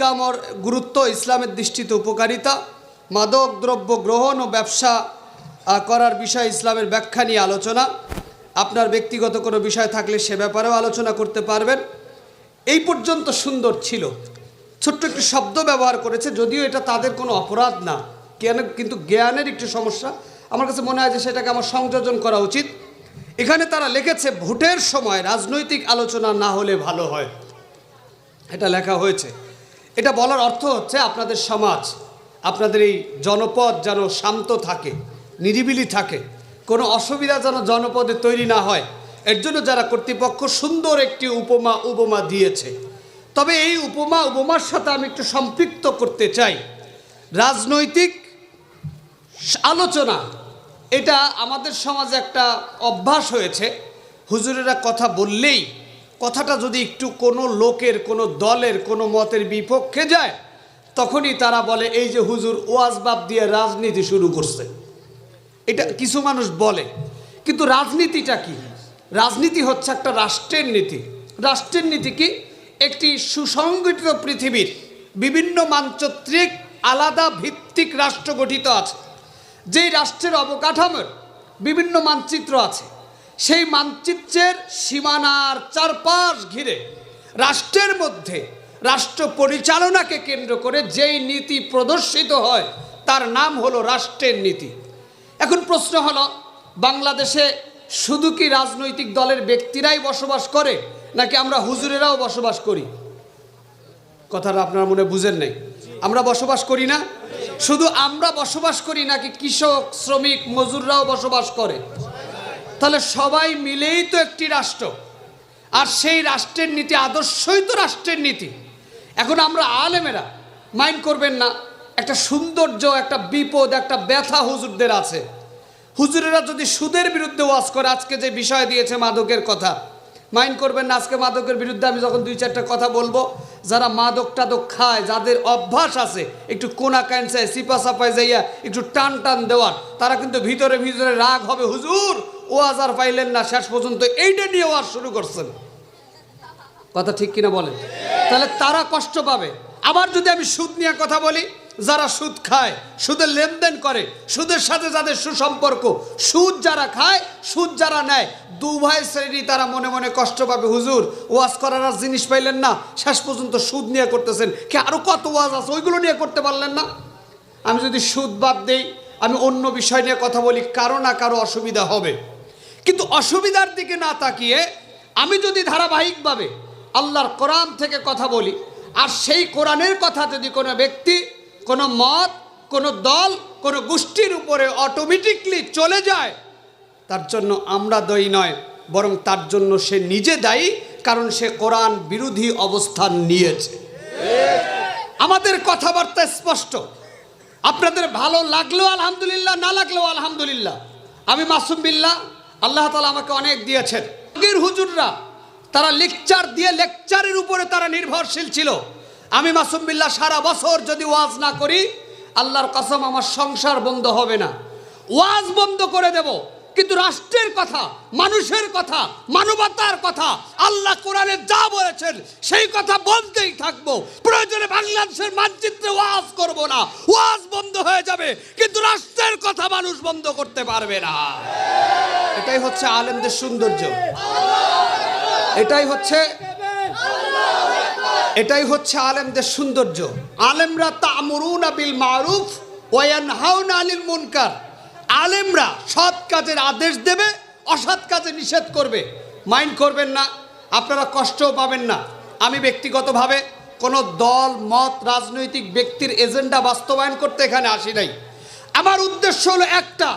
কামর গুরুত্ব, ইসলামের দৃষ্টিতে উপকারিতা, মাদক দ্রব্য গ্রহণ ও ব্যবসা করার বিষয়ে ইসলামের ব্যাখ্যা নিয়ে আলোচনা। আপনার ব্যক্তিগত কোনো বিষয় থাকলে সে ব্যাপারেও আলোচনা করতে পারবেন। এই পর্যন্ত সুন্দর ছিল। ছোট্ট একটি শব্দ ব্যবহার করেছে, যদিও এটা তাদের কোনো অপরাধ না, কিন্তু জ্ঞানের একটু সমস্যা। আমার কাছে মনে হয় যে সেটাকে আমার সংযোজন করা উচিত। এখানে তারা লিখেছে ভোটের সময় রাজনৈতিক আলোচনা না হলে ভালো হয়, এটা লেখা হয়েছে। এটা বলার অর্থ হচ্ছে আপনাদের সমাজ, আপনাদের এই জনপদ যেন শান্ত থাকে, নিরিবিলি থাকে, কোনো অসুবিধা যেন জনপদে তৈরি না হয়। এর জন্য যারা কর্তৃপক্ষ সুন্দর একটি উপমা দিয়েছে। তবে এই উপমার সাথে আমি একটু সম্পৃক্ত করতে চাই। রাজনৈতিক আলোচনা এটা আমাদের সমাজে একটা অভ্যাস হয়েছে। হুজুরেরা কথা বললেই কথাটা যদি একটু কোনো লোকের, কোনো দলের, কোনো মতের বিপক্ষে যায়, তখনই তারা বলে এই যে হুজুর ওয়াজবাব দিয়ে রাজনীতি শুরু করছে। এটা কিছু মানুষ বলে, কিন্তু রাজনীতিটা কি? রাজনীতি হচ্ছে একটা রাষ্ট্রের নীতি। রাষ্ট্রের নীতি কি? একটি সুসংগঠিত পৃথিবীর বিভিন্ন মানচিত্রিক আলাদা ভিত্তিক রাষ্ট্র গঠিত আছে। যেই রাষ্ট্রের অবকাঠামোর বিভিন্ন মানচিত্র আছে, সেই মানচিত্রের সীমানার চারপাশ ঘিরে রাষ্ট্রের মধ্যে রাষ্ট্র পরিচালনাকে কেন্দ্র করে যেই নীতি প্রদর্শিত হয় তার নাম হলো রাষ্ট্রের নীতি। এখন প্রশ্ন হলো, বাংলাদেশে শুধু কি রাজনৈতিক দলের ব্যক্তিরাই বসবাস করে, নাকি আমরা হুজুরেরাও বসবাস করি? কথাটা আপনারা মনে বুঝেন নাই। আমরা বসবাস করি না? শুধু আমরা বসবাস করি নাকি কৃষক, শ্রমিক, মজুররাও বসবাস করে? তাহলে সবাই মিলেই তো একটি রাষ্ট্র, আর সেই রাষ্ট্রের নীতি আদর্শই তো রাষ্ট্রের নীতি। এখন আমরা আলেমেরা মাইন্ড করবেন না, একটা সৌন্দর্য, একটা বিপদ, একটা ব্যথা হুজুরদের আছে। হুজুরেরা যদি সুদের বিরুদ্ধে ওয়াজ করে, আজকে যে বিষয় দিয়েছে মাদকের কথা, মাইন্ড করবেন না। আজকে মাদকের বিরুদ্ধে আমি যখন 2-4টা কথা বলবো, যারা মাদক টাদক খায়, যাদের অভ্যাস আছে একটু কোনা কানসায় সিপা সাপায় যাইয়া একটু টান টান দেওয়ার, তারা কিন্তু ভিতরে ভিতরে রাগ হবে, হুজুর ওয়াজ আর পাইলেন না, শেষ পর্যন্ত এইটা নিয়ে ওয়াজ শুরু করছেন। কথা ঠিক কিনা বলেন? তাহলে তারা কষ্ট পাবে। আবার যদি আমি সুদ নিয়ে কথা বলি, যারা সুদ খায়, সুদের লেনদেন করে, সুদের সাথে যাদের সুসম্পর্ক, সুদ যারা খায়, সুদ যারা নেয়, দুভাই শ্রেণী তারা মনে মনে কষ্ট পাবে। হুজুর ওয়াজ করার আর জিনিস পাইলেন না, শেষ পর্যন্ত সুদ নিয়ে করতেছেন, কি আরো কত ওয়াজ আছে ওইগুলো নিয়ে করতে পারলেন না? আমি যদি সুদ বাদ দেই, আমি অন্য বিষয় নিয়ে কথা বলি, কারো না কারো অসুবিধা হবে। কিন্তু অসুবিধার দিকে না তাকিয়ে আমি যদি ধারাবাহিকভাবে আল্লাহর কোরআন থেকে কথা বলি, আর সেই কোরআনের কথা যদি কোনো ব্যক্তি, কোনো মত, কোনো দল, কোনো গোষ্ঠীর উপরে অটোমেটিকলি চলে যায়, তার জন্য আমরা দায়ী নয়, বরং তার জন্য সে নিজে দায়ী, কারণ সে কোরআন বিরোধী অবস্থান নিয়েছে। আমাদের কথাবার্তা স্পষ্ট। আপনাদের ভালো লাগলেও আলহামদুলিল্লাহ, না লাগলেও আলহামদুলিল্লাহ। আমি মাসুম বিল্লাহ, আল্লাহ তাআলা আমাকে অনেক দিয়েছেন। আগের হুজুররা তারা লেকচার দিয়ে, লেকচারের উপরে তারা নির্ভরশীল ছিল। আমি মাসুম বিল্লাহ সারা বছর যদি ওয়াজ না করি, আল্লাহর কসম আমার সংসার বন্ধ হবে না, ওয়াজ বন্ধ করে দেব। কিন্তু রাষ্ট্রের কথা, মানুষের কথা, মানবতার কথা, আল্লাহ কোরআনে যা বলেছেন সেই কথা বলতেই থাকবো। প্রয়োজনে বাংলাদেশের মানচিত্রে ওয়াজ করব না, ওয়াজ বন্ধ হয়ে যাবে, কিন্তু রাষ্ট্রের কথা মানুষ বন্ধ করতে পারবে না। এটাই হচ্ছে আলেমদের সৌন্দর্য। এটাই হচ্ছে আলেমদের সৌন্দর্য। আলেমরা তা'মুরুনা বিল মারুফ ওয়া ইয়ানহাউনা আনিল মুনকার। আলেমরা সৎ কাজের আদেশ দেবে, অসৎ কাজে নিষেধ করবে। মাইন্ড করবেন না, আপনারা কষ্টও পাবেন না। আমি ব্যক্তিগতভাবে কোনো দল, মত, রাজনৈতিক ব্যক্তির এজেন্ডা বাস্তবায়ন করতে এখানে আসি নাই। আমার উদ্দেশ্য হলো একটা,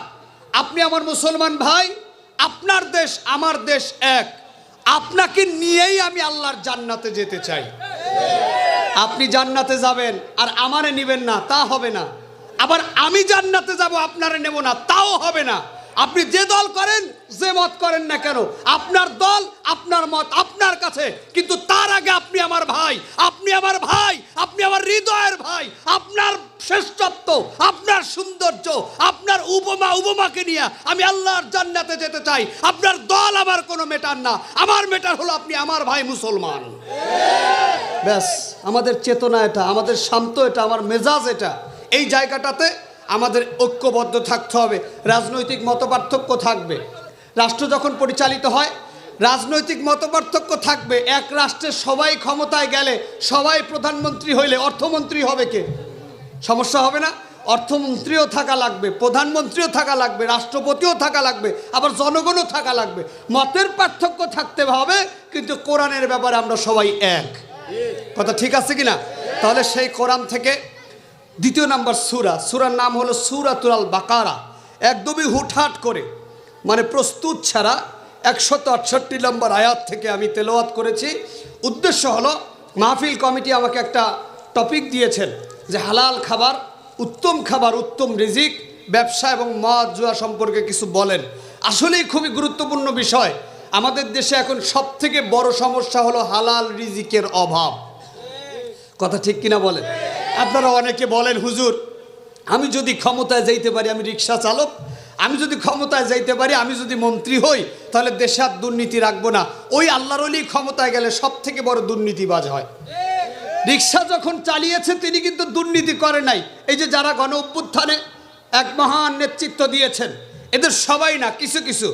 আপনি আমার মুসলমান ভাই, আপনার দেশ আমার দেশ এক। আপনাকে নিয়েই আমি আল্লাহর জান্নাতে যেতে চাই। আপনি জান্নাতে যাবেন আর আমারে নিবেন না, তা হবে না। আবার আমি জান্নাতে যাব, আপনারে নেব না, তাও হবে না। আপনি যে দল করেন, যে মত করেন না কেন, আপনার দল, আপনার মত আপনার কাছে, কিন্তু তার আগে আপনি আমার ভাই, আপনি আমার ভাই, আপনি আমার হৃদয়ের ভাই। আপনার শ্রেষ্ঠত্ব, আপনার সৌন্দর্য, আপনার উপমাকে নিয়ে আমি আল্লাহর জান্নাতে যেতে চাই। আপনার দল আমার কোনো ম্যাটার না, আমার ম্যাটার হলো আপনি আমার ভাই মুসলমান। ব্যাস, আমাদের চেতনা এটা, আমাদের শান্ত এটা, আমার মেজাজ এটা। এই জায়গাটাতে আমাদের ঐক্যবদ্ধ থাকতে হবে। রাজনৈতিক মতপার্থক্য থাকবে, রাষ্ট্র যখন পরিচালিত হয় রাজনৈতিক মতপার্থক্য থাকবে। এক রাষ্ট্রের সবাই ক্ষমতায় গেলে, সবাই প্রধানমন্ত্রী হইলে অর্থমন্ত্রী হবে কে? সমস্যা হবে না? অর্থমন্ত্রীও থাকা লাগবে, প্রধানমন্ত্রীও থাকা লাগবে, রাষ্ট্রপতিও থাকা লাগবে, আবার জনগণও থাকা লাগবে। মতের পার্থক্য থাকতে হবে, কিন্তু কোরআনের ব্যাপারে আমরা সবাই এক। কথা ঠিক আছে কিনা? তাহলে সেই কোরআন থেকে দ্বিতীয় নাম্বার সূরার নাম হলো সূরাতুল বাকারা। একদমই হুটহাট করে, মানে প্রস্তুত ছাড়া 168 নম্বর আয়াত থেকে আমি তেলাওয়াত করেছি। উদ্দেশ্য হলো, মাহফিল কমিটি আমাকে একটা টপিক দিয়েছেন যে হালাল খাবার, উত্তম রিজিক, ব্যবসা এবং মদ জুয়া সম্পর্কে কিছু বলেন। আসলেই খুবই গুরুত্বপূর্ণ বিষয়। আমাদের দেশে এখন সবথেকে বড় সমস্যা হলো হালাল রিজিকের অভাব। কথা ঠিক কিনা বলেন? আপনারা অনেকে বলেন, হুজুর আমি যদি ক্ষমতায় যাইতে পারি, আমি রিক্সা চালক, আমি যদি ক্ষমতায় যাইতে পারি, আমি যদি মন্ত্রী হই, তাহলে দেশে আর দুর্নীতি রাখবো না। ওই আল্লাহর ওলি ক্ষমতায় গেলে সব থেকে বড় দুর্নীতিবাজ হয়। রিক্সা যখন চালিয়েছে তিনি কিন্তু দুর্নীতি করে নাই। এই যে যারা গণ অভ্যুত্থানে এক মহান নেতৃত্ব দিয়েছেন, এদের সবাই না, কিছু কিছু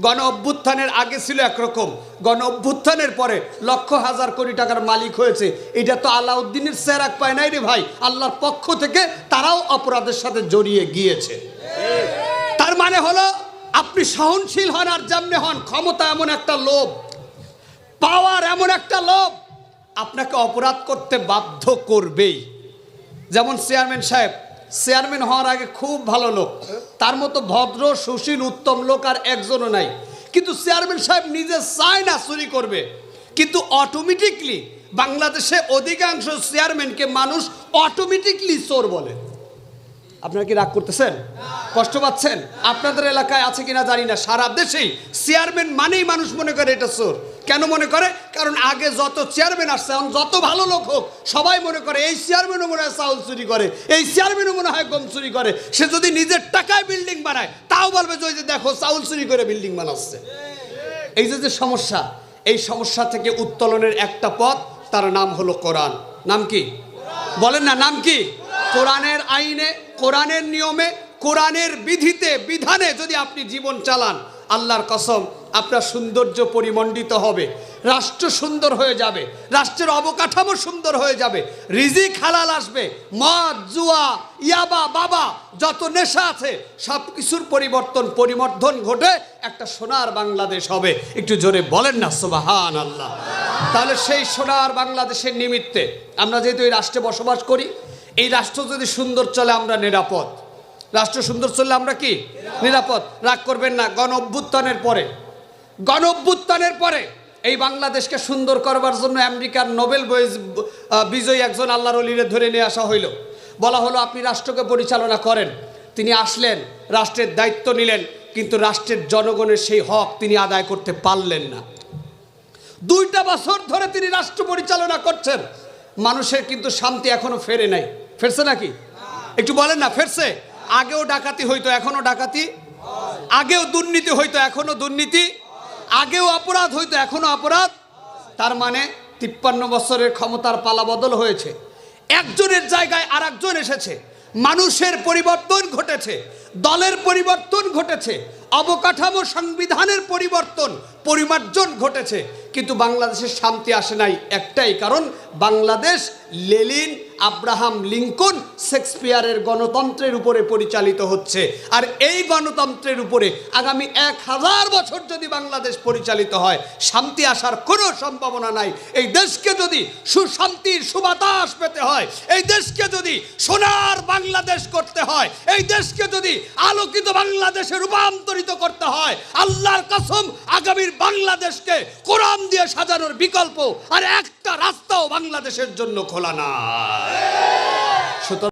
গণ অভ্যুত্থানের আগে ছিল একরকম, গণ অভ্যুত্থানের পরে লক্ষ হাজার কোটি টাকার মালিক হয়েছে। এটা তো আলাউদ্দিনের চেরাগ পায় নাই রে ভাই, আল্লাহর পক্ষ থেকে তারাও অপরাধের সাথে জড়িয়ে গিয়েছে। তার মানে হলো, আপনি সহনশীল হন আর যেমনে হন, ক্ষমতা এমন একটা লোভ, পাওয়ার এমন একটা লোভ, আপনাকে অপরাধ করতে বাধ্য করবেই। যেমন চেয়ারম্যান সাহেব, চেয়ারম্যান হওয়ার আগে খুব ভালো লোক, তার মতো ভদ্র সুশীল উত্তম লোক আর একজনও নাই। কিন্তু চেয়ারম্যান সাহেব নিজে চায় না চুরি করবে, কিন্তু অটোমেটিকলি বাংলাদেশে অধিকাংশ চেয়ারম্যানকে মানুষ অটোমেটিকলি চোর বলে। আপনারা কি রাগ করতেছেন? কষ্ট পাচ্ছেন? আপনাদের এলাকায় আছে কিনা জানি না, সারা দেশেই চেয়ারম্যান মানেই মানুষ মনে করে এটা চোর। কেন মনে করে? কারণ আগে যত চেয়ারম্যান আসছে, এখন যত ভালো লোক হোক, সবাই মনে করে এই চেয়ারম্যানও মনে হয় চাউল চুরি করে, এই চেয়ারম্যানও মনে হয় গম চুরি করে। সে যদি নিজের টাকায় বিল্ডিং বানায়, তাও বলবে যে দেখো চাউল চুরি করে বিল্ডিং বানাচ্ছে। এই যে সমস্যা, এই সমস্যা থেকে উত্তোলনের একটা পথ, তার নাম হলো কোরআন। নাম কি? বলেন না, নাম কি? কোরআনের আইনে, কোরআনের নিয়মে, কোরআনের বিধিতে, বিধানে যদি আপনি জীবন চালান, আল্লাহর কসম আপনার সৌন্দর্য পরিমণ্ডিত হবে, রাষ্ট্র সুন্দর হয়ে যাবে, রাষ্ট্রের অবকাঠামো সুন্দর হয়ে যাবে, রিজিক হালাল আসবে, মদ জুয়া ইয়াবা বাবা যত নেশা আছে সব কিছুর পরিবর্ধন ঘটে একটা সোনার বাংলাদেশ হবে। একটু জোরে বলেন না সুবহানাল্লাহ। তাহলে সেই সোনার বাংলাদেশের নিমিত্তে আমরা যেহেতু এই রাষ্ট্রে বসবাস করি, এই রাষ্ট্র যদি সুন্দর চলে আমরা নিরাপদ। রাষ্ট্র সুন্দর চললে আমরা কি? নিরাপদ। রাগ করবেন না, গণ অভ্যুত্থানের পরে এই বাংলাদেশকে সুন্দর করবার জন্য আমেরিকার নোবেল বিজয়ী একজন আল্লাহর ওলিরে ধরে নিয়ে আসা হইল। বলা হলো আপনি রাষ্ট্রকে পরিচালনা করেন। তিনি আসলেন, রাষ্ট্রের দায়িত্ব নিলেন, কিন্তু রাষ্ট্রের জনগণের সেই হক তিনি আদায় করতে পারলেন না। 2টা বছর ধরে তিনি রাষ্ট্র পরিচালনা করছেন, মানুষের কিন্তু শান্তি এখনো ফেরে নাই। ফেরছে নাকি? একটু বলেন না, ফেরছে? আগেও ডাকাতি হইতো, এখনো ডাকাতি, আগেও দুর্নীতি হইতো, এখনো দুর্নীতি, আগেও অপরাধ হইতো, এখনো অপরাধ। তার মানে 53 বছরের ক্ষমতার পালা বদল হয়েছে, একজনের জায়গায় আর একজন এসেছে, মানুষের পরিবর্তন ঘটেছে, দলের পরিবর্তন ঘটেছে, অবকাঠামো সংবিধানের পরিমার্জন ঘটেছে, কিন্তু বাংলাদেশের শান্তি আসে নাই। একটাই কারণ, বাংলাদেশ লেনিন, আব্রাহাম লিঙ্কন, শেক্সপিয়ারের গণতন্ত্রের উপরে পরিচালিত হচ্ছে। আর এই গণতন্ত্রের উপরে আগামী 1000 বছর যদি বাংলাদেশ পরিচালিত হয়, শান্তি আসার কোনো সম্ভাবনা নাই। এই দেশকে যদি সুশান্তির সুবাতাস পেতে হয়, এই দেশকে যদি সোনার বাংলাদেশ করতে হয়, এই দেশকে যদি আলোকিত বাংলাদেশে রূপান্তরিত করতে হয়, আল্লাহর কসম আগামীর বাংলাদেশকে কোরআন দিয়ে সাজানোর বিকল্প আর একটা রাস্তাও বাংলাদেশের জন্য খোলা না।